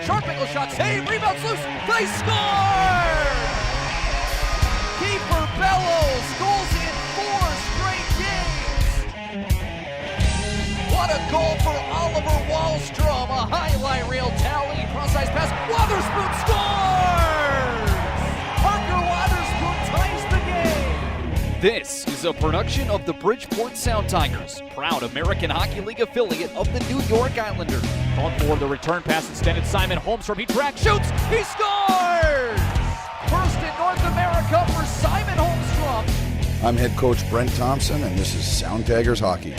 sharp angle shot, save, rebounds loose, they score! Keeper Bellows goals in 4 straight games. What a goal for Oliver Wahlstrom, a highlight reel tally, cross-ice pass, Wotherspoon scores! Parker Wotherspoon ties the game. This is a production of the Bridgeport Sound Tigers, proud American Hockey League affiliate of the New York Islanders. On for the return pass extended, Simon Holmstrom, he tracks, shoots, he scores! First in North America for Simon Holmstrom. I'm head coach Brent Thompson, and this is Sound Tigers Hockey.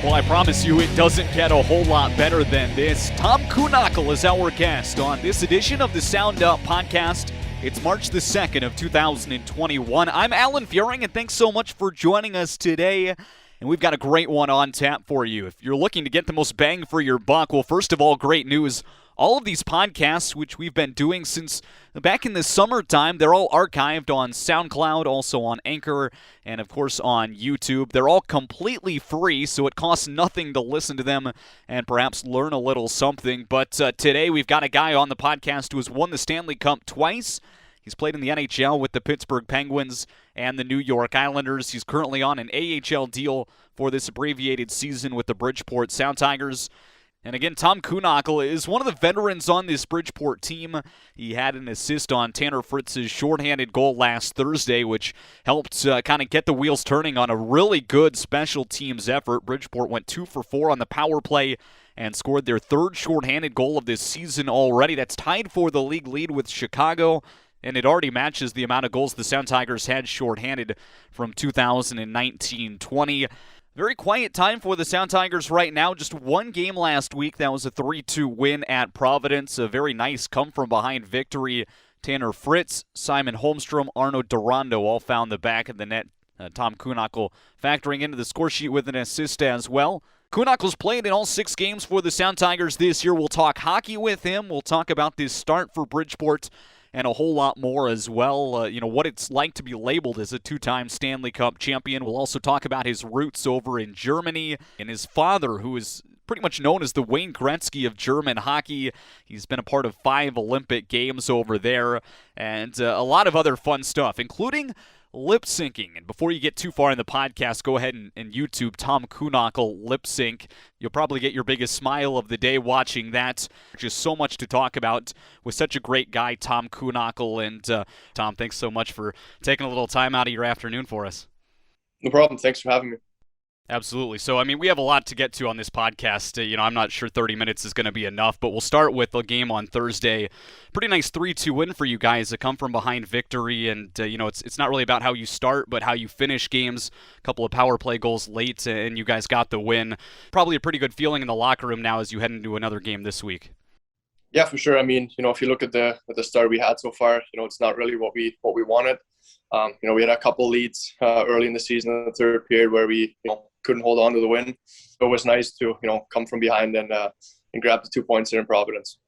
Well, I promise you it doesn't get a whole lot better than this. Tom Kuhnhackl is our guest on this edition of the Sound Up podcast. It's March the 2nd of 2021. I'm Alan Fuehring, and thanks so much for joining us today. And we've got a great one on tap for you. If you're looking to get the most bang for your buck, well, first of all, great news. All of these podcasts, which we've been doing since back in the summertime, they're all archived on SoundCloud, also on Anchor, and of course on YouTube. They're all completely free, so it costs nothing to listen to them and perhaps learn a little something. But today we've got a guy on the podcast who has won the Stanley Cup twice. He's played in the NHL with the Pittsburgh Penguins and the New York Islanders. He's currently on an AHL deal for this abbreviated season with the Bridgeport Sound Tigers. And again, Tom Kuhnhackl is one of the veterans on this Bridgeport team. He had an assist on Tanner Fritz's shorthanded goal last Thursday, which helped kind of get the wheels turning on a really good special teams effort. Bridgeport went 2 for 4 on the power play and scored their third shorthanded goal of this season already. That's tied for the league lead with Chicago, and it already matches the amount of goals the Sound Tigers had shorthanded from 2019-20. Very quiet time for the Sound Tigers right now. Just one game last week. That was a 3-2 win at Providence. A very nice come-from-behind victory. Tanner Fritz, Simon Holmstrom, Arno Durando all found the back of the net. Tom Kuhnhackl factoring into the score sheet with an assist as well. Kuhnhackl's played in all 6 games for the Sound Tigers this year. We'll talk hockey with him. We'll talk about this start for Bridgeport and a whole lot more as well. What it's like to be labeled as a 2-time Stanley Cup champion. We'll also talk about his roots over in Germany and his father, who is pretty much known as the Wayne Gretzky of German hockey. He's been a part of 5 Olympic Games over there, and a lot of other fun stuff, including lip syncing. And before you get too far in the podcast, go ahead and YouTube Tom Kuhnhackl lip sync. You'll probably get your biggest smile of the day watching that. Just so much to talk about with such a great guy, Tom Kuhnhackl. And Tom, thanks so much for taking a little time out of your afternoon for us. No problem. Thanks for having me. Absolutely. So, we have a lot to get to on this podcast. I'm not sure 30 minutes is going to be enough, but we'll start with the game on Thursday. Pretty nice 3-2 win for you guys. A come-from-behind victory, and, it's not really about how you start, but how you finish games. A couple of power play goals late, and you guys got the win. Probably a pretty good feeling in the locker room now as you head into another game this week. Yeah, for sure. If you look at the start we had so far, it's not really what we wanted. We had a couple leads early in the season in the third period where we, couldn't hold on to the win. So it was nice to, come from behind and grab the 2 points there in Providence.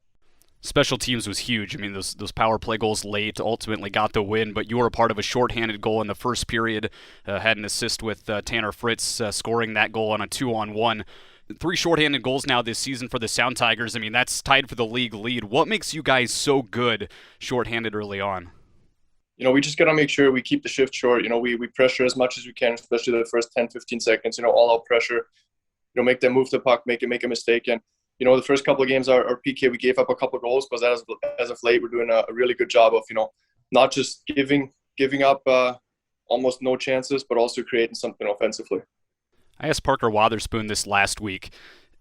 Special teams was huge. Those power play goals late ultimately got the win, but you were a part of a shorthanded goal in the first period. Had an assist with Tanner Fritz scoring that goal on a 2-on-1. 3 shorthanded goals now this season for the Sound Tigers. That's tied for the league lead. What makes you guys so good shorthanded early on? We just got to make sure we keep the shift short. We pressure as much as we can, especially the first 10, 15 seconds, all out pressure. Make them move the puck, make a mistake. And, the first couple of games, our PK, we gave up a couple of goals, but as of late, we're doing a really good job of, not just giving up almost no chances, but also creating something offensively. I asked Parker Wotherspoon this last week,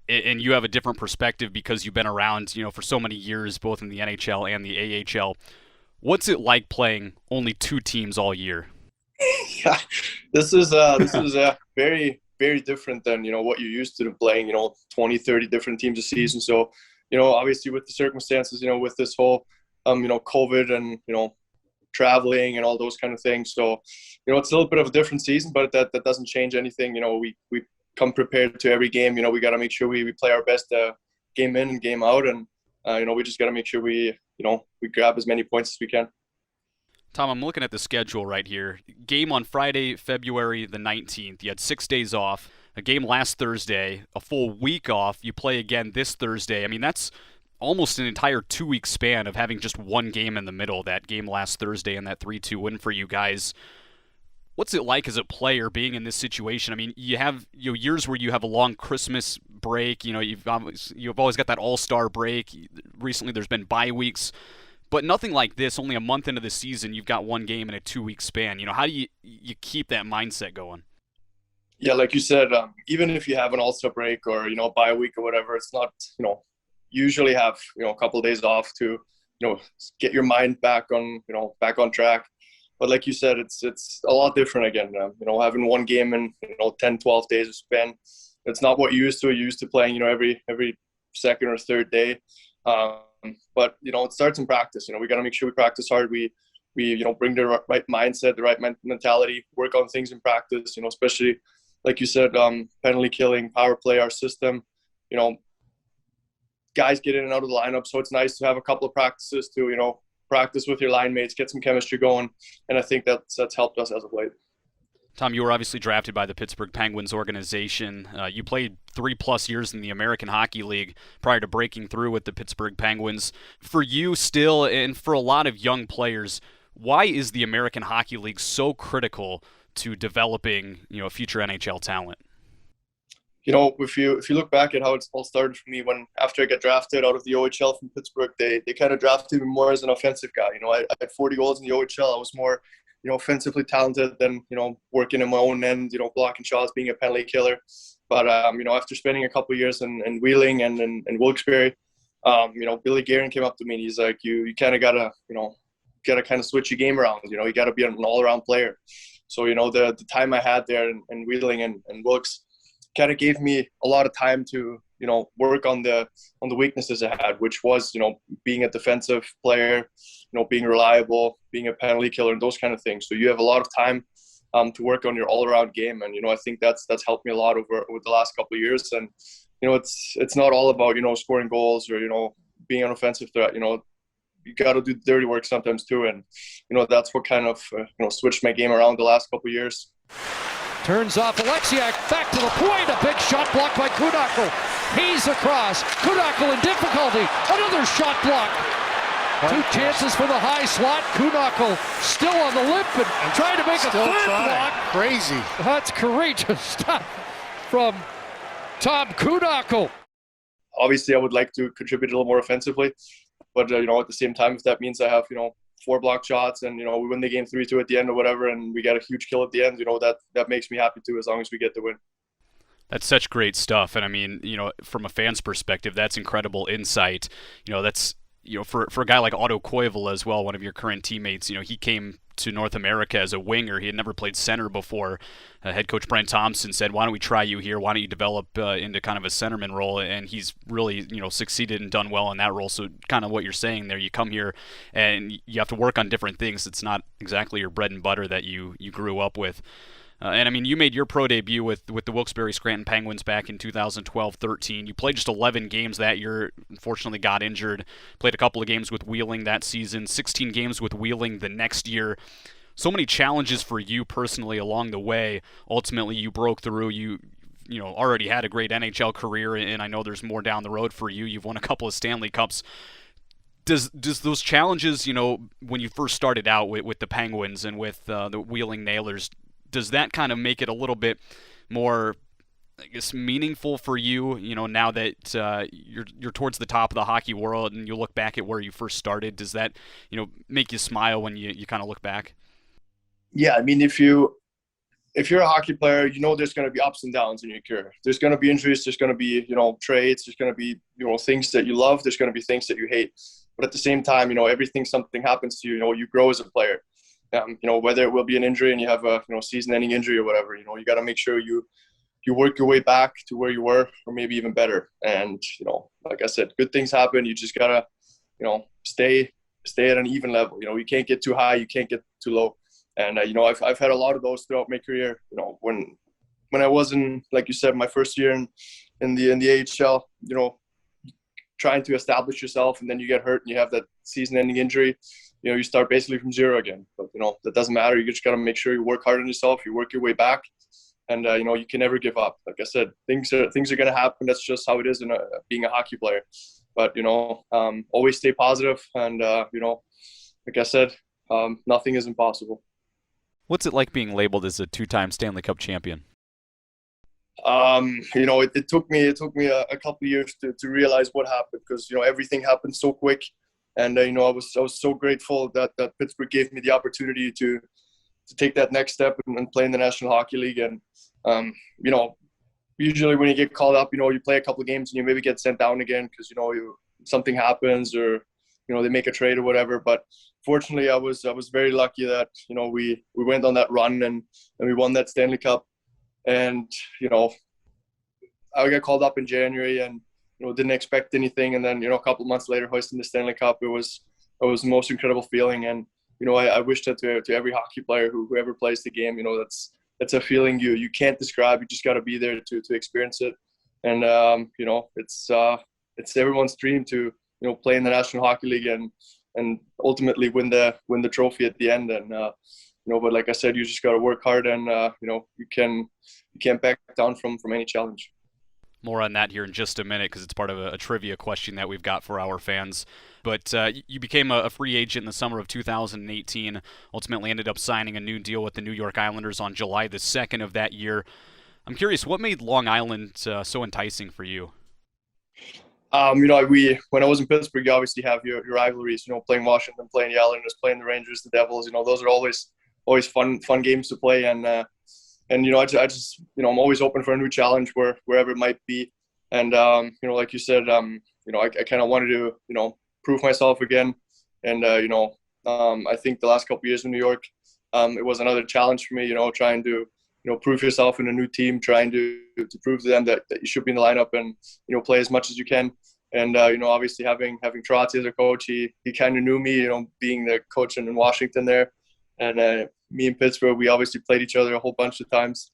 and you have a different perspective because you've been around, for so many years, both in the NHL and the AHL. What's it like playing only 2 teams all year? Yeah, this is very, very different than, what you're used to playing, 20, 30 different teams a season. So, obviously with the circumstances, with this whole, COVID and, traveling and all those kind of things. So, it's a little bit of a different season, but that doesn't change anything. We come prepared to every game. We got to make sure we play our best game in and game out. And, we just got to make sure we grab as many points as we can. Tom, I'm looking at the schedule right here. Game on Friday, February the 19th. You had 6 days off. a game last Thursday, a full week off, you play again this Thursday. I mean, that's almost an entire 2-week span of having just one game in the middle, that game last Thursday and that 3-2 win for you guys. What's it like as a player being in this situation? I mean, you have years where you have a long Christmas break. You've always got that All-Star break. Recently, there's been bye weeks, but nothing like this. Only a month into the season, you've got one game in a 2-week span. How do you keep that mindset going? Yeah, like you said, even if you have an All-Star break or bye week or whatever, it's not usually have a couple of days off to get your mind back on track. But like you said, it's a lot different again. Having one game in 10, 12 days of span, it's not what you used to. You used to playing every second or third day. But it starts in practice. We got to make sure we practice hard. We bring the right mindset, the right mentality, work on things in practice. Especially like you said, penalty killing, power play, our system. Guys get in and out of the lineup, so it's nice to have a couple of practices to practice with your line mates, get some chemistry going, and I think that's helped us as of late. Tom, you were obviously drafted by the Pittsburgh Penguins organization. You played 3+ years in the American Hockey League prior to breaking through with the Pittsburgh Penguins. For you still, and for a lot of young players, why is the American Hockey League so critical to developing future NHL talent? If you look back at how it all started for me, after I got drafted out of the OHL from Pittsburgh, they kind of drafted me more as an offensive guy. I had 40 goals in the OHL. I was more, offensively talented than, working in my own end, blocking shots, being a penalty killer. But, after spending a couple of years in Wheeling and in Wilkes-Barre, Billy Guerin came up to me and he's like, you kind of gotta kind of switch your game around. You got to be an all-around player. So, the time I had there in Wheeling and Wilkes kind of gave me a lot of time to, work on the weaknesses I had, which was, being a defensive player, being reliable, being a penalty killer, and those kind of things. So you have a lot of time to work on your all-around game, and I think that's helped me a lot over the last couple of years. And it's not all about scoring goals or being an offensive threat. You got to do dirty work sometimes too, and that's what kind of switched my game around the last couple of years. Turns off Alexiak, back to the point, a big shot blocked by Kuhnhackl. He's across, Kuhnhackl in difficulty, another shot block. Two chances for the high slot, Kuhnhackl still on the lip and trying to make a third block. Crazy. That's courageous stuff from Tom Kuhnhackl. Obviously, I would like to contribute a little more offensively, but at the same time, if that means I have 4 block shots and we win the game 3-2 at the end or whatever, and we got a huge kill at the end, that makes me happy too, as long as we get the win. That's such great stuff, and I mean, from a fan's perspective, that's incredible insight. That's for a guy like Otto Koivu as well, one of your current teammates. He came to North America as a winger. He had never played center before. Head coach Brent Thompson said, "Why don't we try you here? Why don't you develop into kind of a centerman role?" And he's really, succeeded and done well in that role. So kind of what you're saying there, you come here and you have to work on different things. It's not exactly your bread and butter that you grew up with. And I mean, you made your pro debut with the Wilkes-Barre Scranton Penguins back in 2012-13. You played just 11 games that year, unfortunately got injured. Played a couple of games with Wheeling that season, 16 games with Wheeling the next year. So many challenges for you personally along the way. Ultimately, you broke through. You already had a great NHL career, and I know there's more down the road for you. You've won a couple of Stanley Cups. Does those challenges, when you first started out with the Penguins and with the Wheeling Nailers, does that kind of make it a little bit more, I guess, meaningful for you, now that you're towards the top of the hockey world and you look back at where you first started? Does that, make you smile when you kind of look back? Yeah, I mean, if you're a hockey player, there's going to be ups and downs in your career. There's going to be injuries. There's going to be, trades. There's going to be, things that you love. There's going to be things that you hate. But at the same time, something happens to you, you grow as a player. Whether it will be an injury and you have a season-ending injury or whatever, you got to make sure you work your way back to where you were, or maybe even better. And like I said, good things happen. You just gotta stay at an even level. You can't get too high, you can't get too low. And I've had a lot of those throughout my career. When I was in, like you said, my first year in the AHL, trying to establish yourself, and then you get hurt and you have that season-ending injury. You start basically from zero again. But that doesn't matter. You just got to make sure you work hard on yourself. You work your way back, And you can never give up. Like I said, things are going to happen. That's just how it is in being a hockey player. But always stay positive, and like I said, nothing is impossible. What's it like being labeled as a two-time Stanley Cup champion? It took me a couple of years to realize what happened, because everything happened so quick, and I was so grateful that Pittsburgh gave me the opportunity to take that next step and play in the National Hockey League. And usually when you get called up, you play a couple of games and you maybe get sent down again because something happens, or they make a trade or whatever. But fortunately, I was very lucky that we went on that run and we won that Stanley Cup. And I got called up in January and didn't expect anything, and then a couple of months later hoisting the Stanley Cup, it was the most incredible feeling. And I wish that to every hockey player whoever plays the game. That's a feeling you can't describe. You just got to be there to experience it. And it's everyone's dream to play in the National Hockey League and ultimately win the trophy at the end. And but like I said, you just got to work hard, and you can't back down from any challenge. More on that here in just a minute, because it's part of a trivia question that we've got for our fans. But you became a free agent in the summer of 2018, ultimately ended up signing a new deal with the New York Islanders on July the 2nd of that year. I'm curious, what made Long Island so enticing for you? When I was in Pittsburgh, you obviously have your rivalries, playing Washington, playing the Islanders, playing the Rangers, the Devils. Those are always fun games to play. And I just I'm always open for a new challenge wherever it might be. And like you said, I kind of wanted to prove myself again. And I think the last couple of years in New York, it was another challenge for me. Trying to prove yourself in a new team, trying to prove to them that you should be in the lineup and play as much as you can. And obviously having Trotz as a coach, he kind of knew me, being the coach in Washington there. And me and Pittsburgh, we obviously played each other a whole bunch of times,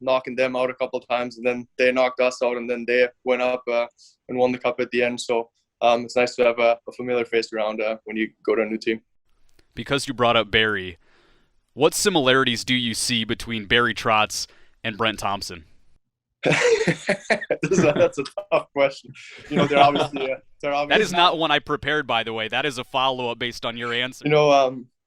knocking them out a couple of times, and then they knocked us out, and then they went up and won the cup at the end. So it's nice to have a familiar face around when you go to a new team. Because you brought up Barry, what similarities do you see between Barry Trotz and Brent Thompson? That's a tough question. They're obviously that is not one I prepared, by the way. That is a follow-up based on your answer.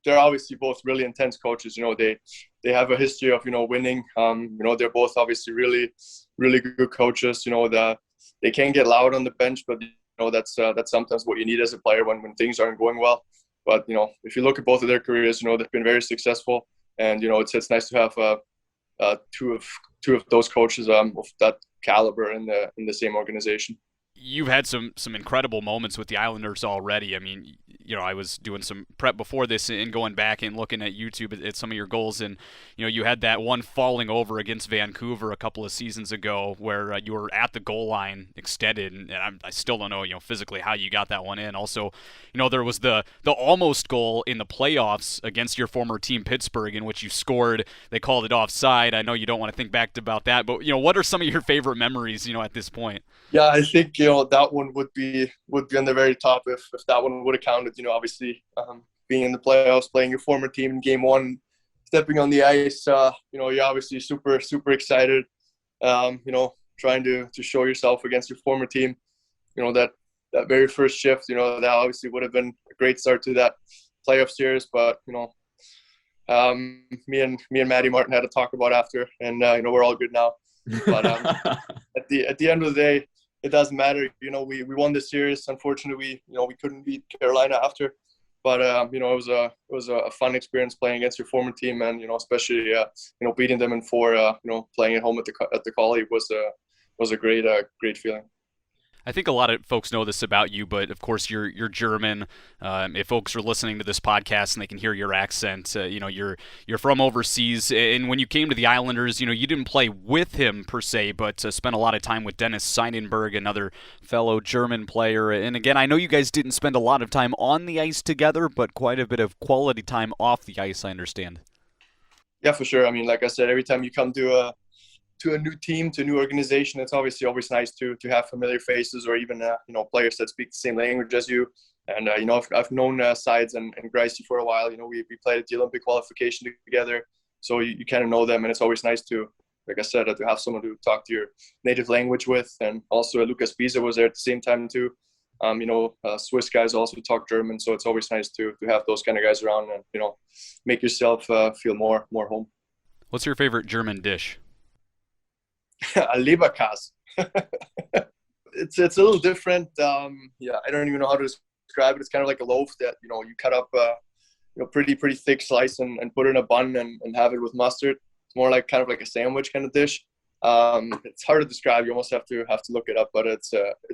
They're obviously both really intense coaches. They have a history of winning. They're both obviously really, really good coaches. They can get loud on the bench, but that's sometimes what you need as a player when things aren't going well. But if you look at both of their careers, they've been very successful, and it's nice to have two of those coaches of that caliber in the same organization. You've had some incredible moments with the Islanders already. I mean, I was doing some prep before this and going back and looking at YouTube at some of your goals, and you had that one falling over against Vancouver a couple of seasons ago where you were at the goal line extended, and I still don't know physically how you got that one in. Also, there was the almost goal in the playoffs against your former team Pittsburgh, in which you scored. They called it offside. I know you don't want to think back about that, but what are some of your favorite memories at this point? Yeah, I think that one would be on the very top if that one would have counted. Obviously being in the playoffs, playing your former team in game one, stepping on the ice. You're obviously super excited. Trying to show yourself against your former team. That very first shift. That obviously would have been a great start to that playoff series. But me and Matty Martin had to talk about after, and we're all good now. But at the end of the day, it doesn't matter. We won the series. Unfortunately, we couldn't beat Carolina after. But it was a fun experience playing against your former team, and especially beating them in four. Playing at home at the Collie was a great feeling. I think a lot of folks know this about you, but of course you're German. If folks are listening to this podcast and they can hear your accent, you're from overseas. And when you came to the Islanders, you didn't play with him per se, but spent a lot of time with Dennis Seidenberg, another fellow German player. And again, I know you guys didn't spend a lot of time on the ice together, but quite a bit of quality time off the ice, I understand. Yeah, for sure. I mean, like I said, every time you come to a new team, to a new organization, it's obviously always nice to have familiar faces, or even players that speak the same language as you. And I've known Sides and Gracie for a while. We played at the Olympic qualification together, so you kind of know them, and it's always nice to like I said, to have someone to talk to your native language with. And also Lucas Biza was there at the same time too. Swiss guys also talk German, so it's always nice to have those kind of guys around and, make yourself feel more home. What's your favorite German dish? A Leberkäse. It's a little different. I don't even know how to describe it. It's kind of like a loaf that, you cut up pretty thick slice and put it in a bun and have it with mustard. It's more like kind of like a sandwich kind of dish. It's hard to describe. You almost have to look it up, but it's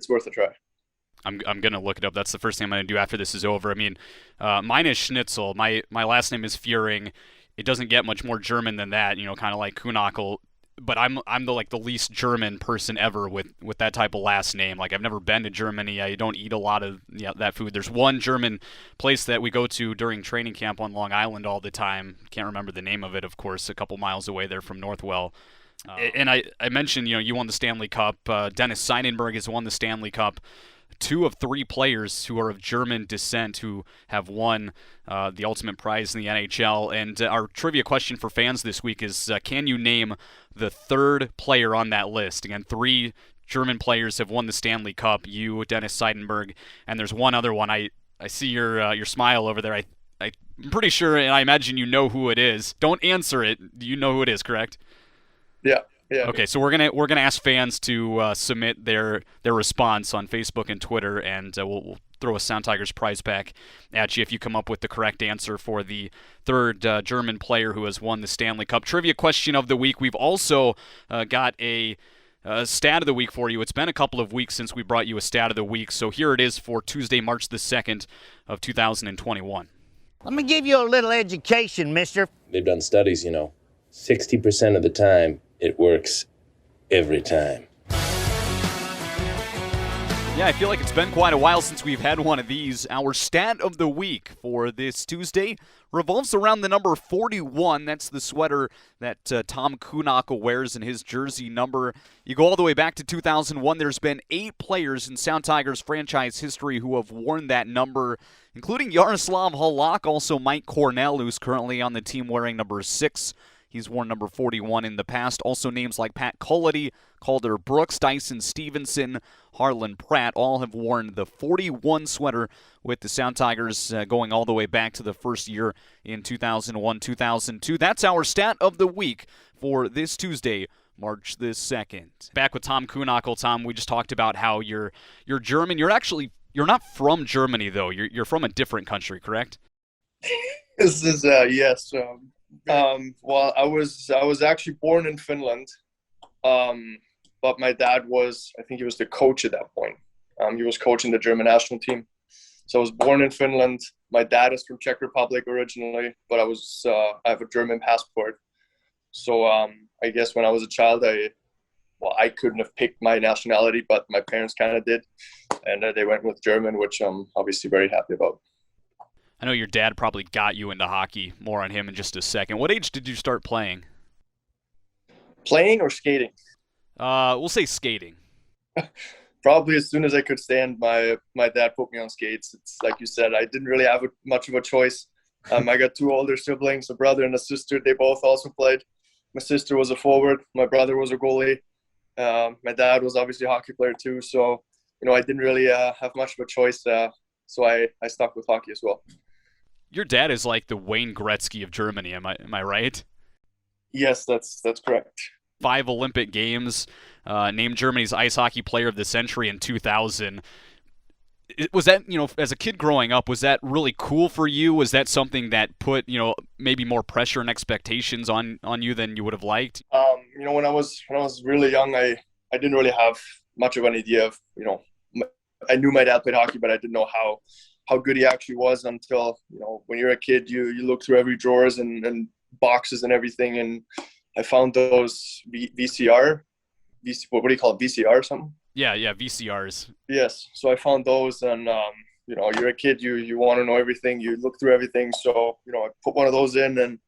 worth a try. I'm gonna look it up. That's the first thing I'm gonna do after this is over. I mean, mine is Schnitzel. My last name is Fuehring. It doesn't get much more German than that. Kind of like Kuhnhackl. But I'm the least German person ever with that type of last name. Like, I've never been to Germany. I don't eat a lot of that food. There's one German place that we go to during training camp on Long Island all the time. Can't remember the name of it, of course, a couple miles away there from Northwell. And I mentioned, you won the Stanley Cup. Dennis Seidenberg has won the Stanley Cup. 2 of 3 players who are of German descent who have won the ultimate prize in the NHL. And our trivia question for fans this week is, can you name the 3rd player on that list? Again, 3 German players have won the Stanley Cup. You, Dennis Seidenberg, and there's one other one. I see your smile over there. I'm pretty sure, and I imagine you know who it is. Don't answer it. You know who it is, correct? Yeah. Yeah. Okay, so we're gonna ask fans to submit their response on Facebook and Twitter, and we'll throw a Sound Tigers prize pack at you if you come up with the correct answer for the 3rd German player who has won the Stanley Cup. Trivia question of the week. We've also got a stat of the week for you. It's been a couple of weeks since we brought you a stat of the week, so here it is for Tuesday, March the 2nd of 2021. Let me give you a little education, mister. They've done studies, 60% of the time, it works every time. Yeah, I feel like it's been quite a while since we've had one of these. Our stat of the week for this Tuesday revolves around the number 41. That's the sweater that Tom Kuhnhackl wears in his jersey number. You go all the way back to 2001. There's been 8 players in Sound Tigers franchise history who have worn that number, including Yaroslav Halak, also Mike Cornell, who's currently on the team wearing number 6. He's worn number 41 in the past. Also names like Pat Cullity, Calder Brooks, Dyson Stevenson, Harlan Pratt all have worn the 41 sweater with the Sound Tigers going all the way back to the first year in 2001-2002. That's our stat of the week for this Tuesday, March the 2nd. Back with Tom Kuhnhackl. Tom, we just talked about how you're German. You're not from Germany, though. You're from a different country, correct? This is yes. Well, I was actually born in Finland, but my dad was, I think he was the coach at that point. He was coaching the German national team. So I was born in Finland. My dad is from Czech Republic originally, but I have a German passport. So I guess when I was a child, I couldn't have picked my nationality, but my parents kind of did, and they went with German, which I'm obviously very happy about. I know your dad probably got you into hockey. More on him in just a second. What age did you start playing? Playing or skating? We'll say skating. Probably as soon as I could stand, my dad put me on skates. It's like you said, I didn't really have much of a choice. I got 2 older siblings, a brother and a sister. They both also played. My sister was a forward. My brother was a goalie. My dad was obviously a hockey player too. So, I didn't really have much of a choice. So I stuck with hockey as well. Your dad is like the Wayne Gretzky of Germany. Am I right? Yes, that's correct. 5 Olympic Games, named Germany's Ice Hockey Player of the Century in 2000. Was that, as a kid growing up, was that really cool for you? Was that something that put, maybe more pressure and expectations on you than you would have liked? When I was really young, I didn't really have much of an idea of, I knew my dad played hockey, but I didn't know how good he actually was until, when you're a kid, you look through every drawers and boxes and everything. And I found those VCR, what do you call it? VCR or something? Yeah, VCRs. Yes. So I found those and, you're a kid, you want to know everything. You look through everything. So, I put one of those in and,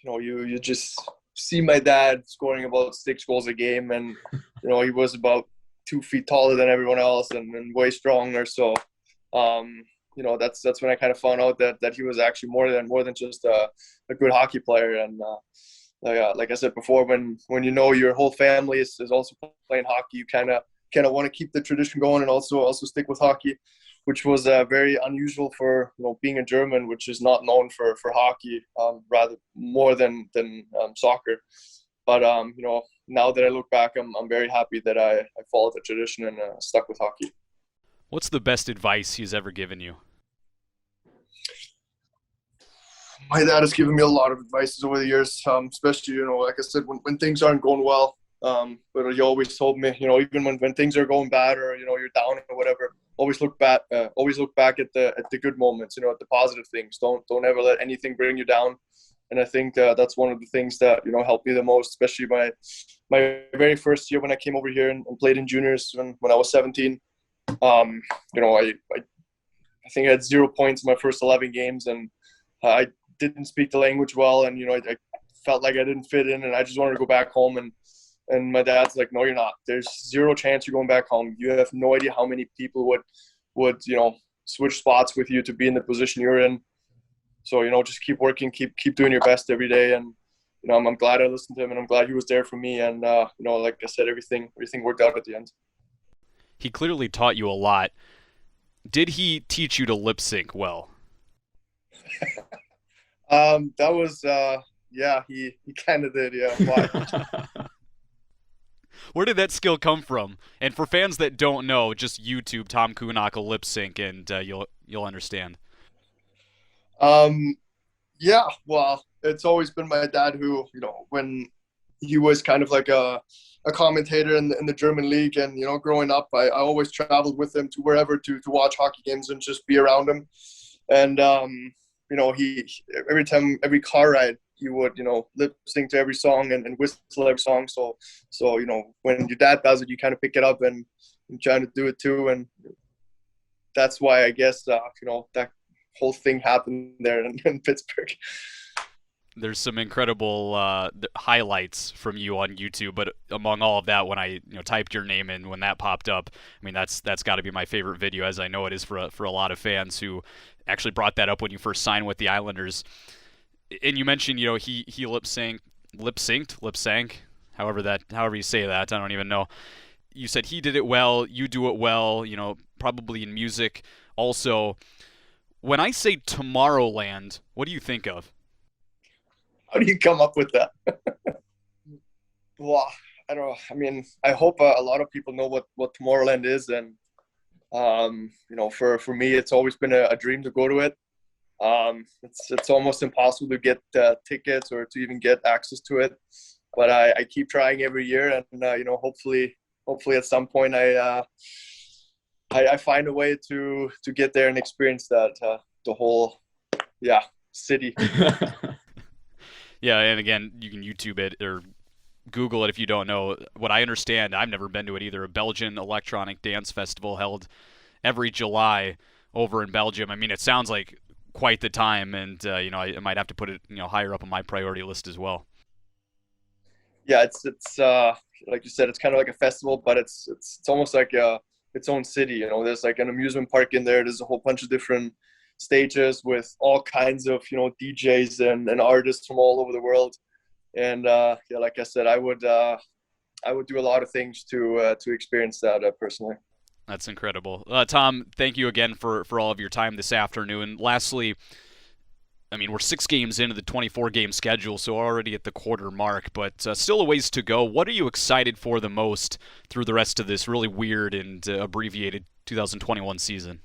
you just see my dad scoring about 6 goals a game. And, he was about 2 feet taller than everyone else and way stronger. So, that's when I kind of found out that he was actually more than just a good hockey player. And, like I said before, when you know your whole family is also playing hockey, you kind of want to keep the tradition going and also stick with hockey, which was very unusual for being a German, which is not known for hockey, rather more than soccer. But now that I look back, I'm very happy that I followed the tradition and stuck with hockey. What's the best advice he's ever given you? My dad has given me a lot of advices over the years, especially, like I said, when things aren't going well. But he always told me, even when things are going bad or, you're down or whatever, always look back at the good moments, at the positive things. Don't ever let anything bring you down. And I think that's one of the things that, helped me the most, especially my very first year when I came over here and played in juniors when I was 17. I think I had 0 points in my first 11 games, and I didn't speak the language well, and I felt like I didn't fit in, and I just wanted to go back home. And my dad's like, no, you're not. There's zero chance you're going back home. You have no idea how many people would switch spots with you to be in the position you're in. So just keep working, keep doing your best every day. And I'm glad I listened to him, and I'm glad he was there for me. And like I said, everything worked out at the end. He clearly taught you a lot. Did he teach you to lip sync well? That was he kind of did, yeah. Why? Where did that skill come from? And for fans that don't know, just YouTube Tom Kuhnhackl lip sync, and you'll understand. Yeah, well, it's always been my dad who, when he was kind of like a commentator in the German league, and growing up, I always traveled with him to wherever to watch hockey games and just be around him. And he every car ride, he would lip sync to every song and whistle every song. So when your dad does it, you kind of pick it up and trying to do it too. And that's why I guess that whole thing happened there in Pittsburgh. There's some incredible highlights from you on YouTube, but among all of that, when I typed your name in, when that popped up, I mean that's got to be my favorite video, as I know it is for a lot of fans who actually brought that up when you first signed with the Islanders. And you mentioned he lip synced, however you say that, I don't even know. You said he did it well, you do it well, probably in music also. When I say Tomorrowland, what do you think of? How do you come up with that? Well, I don't know. I mean, I hope a lot of people know what Tomorrowland is. And, for me, it's always been a dream to go to it. It's almost impossible to get tickets or to even get access to it. But I keep trying every year. And, hopefully at some point I find a way to get there and experience that, the whole, city. Yeah, and again, you can YouTube it or Google it if you don't know. What I understand, I've never been to it either, a Belgian electronic dance festival held every July over in Belgium. I mean, it sounds like quite the time, and I might have to put it higher up on my priority list as well. Yeah, it's like you said, it's kind of like a festival, but it's almost like its own city. There's like an amusement park in there. There's a whole bunch of different stages with all kinds of DJs and artists from all over the world. And like I said, I would do a lot of things to experience that personally. That's incredible. Tom, thank you again for all of your time this afternoon. Lastly, I mean, we're 6 games into the 24-game schedule, so already at the quarter mark, but still a ways to go. What are you excited for the most through the rest of this really weird and abbreviated 2021 season?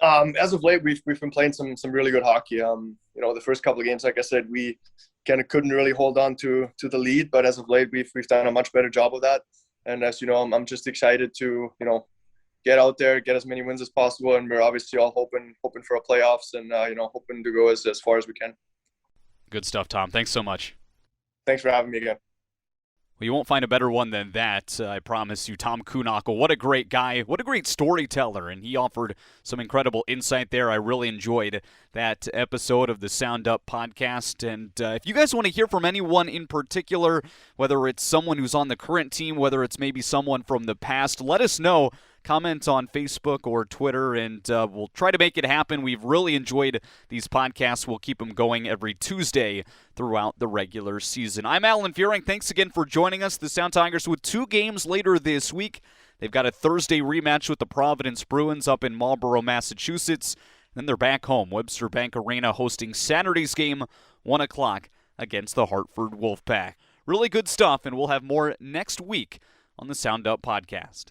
As of late, we've been playing some really good hockey. The first couple of games, like I said, we kind of couldn't really hold on to the lead, but as of late, we've done a much better job of that. And as you know, I'm just excited to get out there, get as many wins as possible, and we're obviously all hoping for a playoffs and hoping to go as far as we can. Good stuff, Tom. Thanks so much. Thanks for having me again. Well, you won't find a better one than that, I promise you. Tom Kuhnhackl, what a great guy, what a great storyteller, and he offered some incredible insight there. I really enjoyed that episode of the Sound Up podcast, and if you guys want to hear from anyone in particular, whether it's someone who's on the current team, whether it's maybe someone from the past, let us know. comment on Facebook or Twitter, and we'll try to make it happen. We've really enjoyed these podcasts. We'll keep them going every Tuesday throughout the regular season. I'm Alan Fuehring. Thanks again for joining us. The Sound Tigers with 2 games later this week. They've got a Thursday rematch with the Providence Bruins up in Marlborough, Massachusetts. Then they're back home, Webster Bank Arena, hosting Saturday's game, 1 o'clock, against the Hartford Wolfpack. Really good stuff, and we'll have more next week on the Sound Up Podcast.